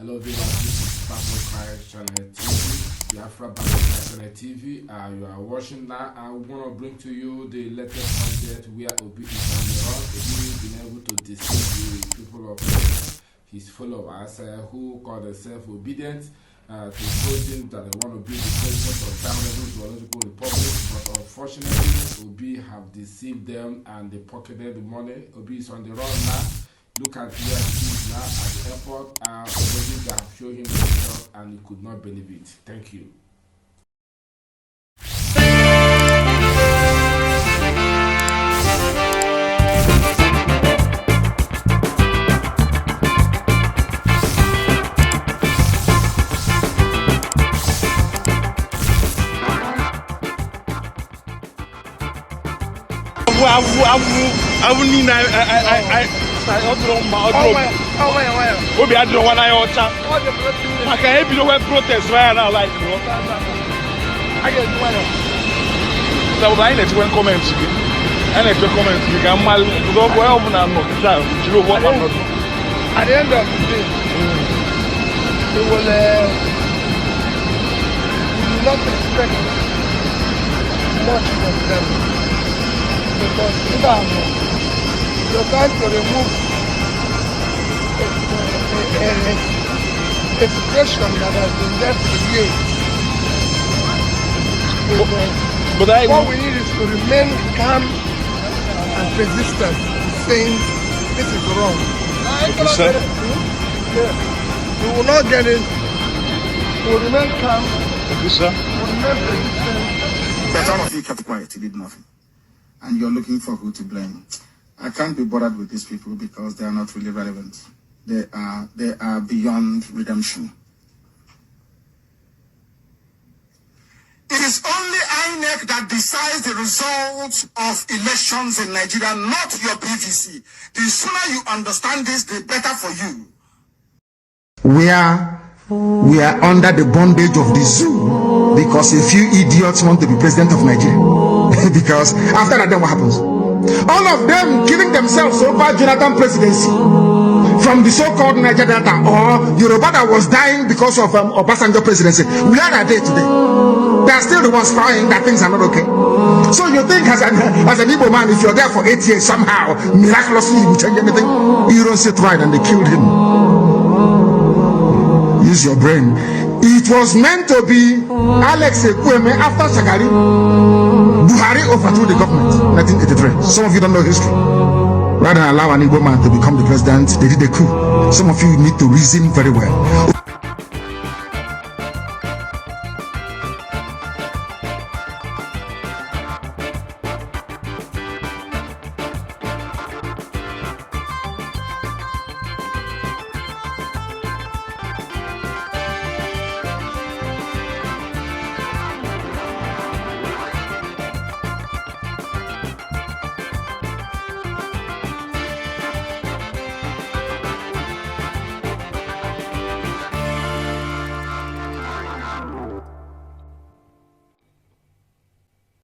Hello viewers, this is Biafra Channel TV, Biafra Channel TV. You are watching now. I want to bring to you the latest update where OIBI is on the run. OIBI been able to deceive the people of his followers who call themselves obedient to voting that they want to be the president of down-level zoological republic. But unfortunately, OIBI have deceived them and they pocketed the money. OIBI is on the run now. Look at where he is now at the airport. Already they have shown him the result and he could not believe it. Thank you. Obi I don't want to I can't even know protest right now like I get one. So I need to comment to me. I need to comment to me. I'm mal to go over now. You know what I'm not. At the end of the day, we will not expect much from them because you're trying to remove a situation that has been there for years. But what we need is to remain calm and persistent, saying this is wrong. We will not get it. We will remain calm. We will remain persistent. But all of you kept quiet, you did nothing. And you're looking for who to blame. I can't be bothered with these people because they are not really relevant. They are beyond redemption. It is only INEC that decides the results of elections in Nigeria, not your PVC. The sooner you understand this, the better for you. We are under the bondage of the zoo because a few idiots want to be president of Nigeria. Because after that, then what happens? All of them giving themselves over Jonathan presidency from the so-called Niger Delta or Yoruba that was dying because of Obasanjo presidency. Where are they today? They are still the ones crying that things are not okay. So you think as an Igbo man, if you're there for 8 years, somehow, miraculously, you will change anything? You don't sit right and they killed him. Use your brain. It was meant to be Alex Ekweme after Shagari. Buhari overthrew the government in 1983. Some of you don't know history. Rather than allow an Igbo man to become the president, they did a coup. Some of you need to reason very well.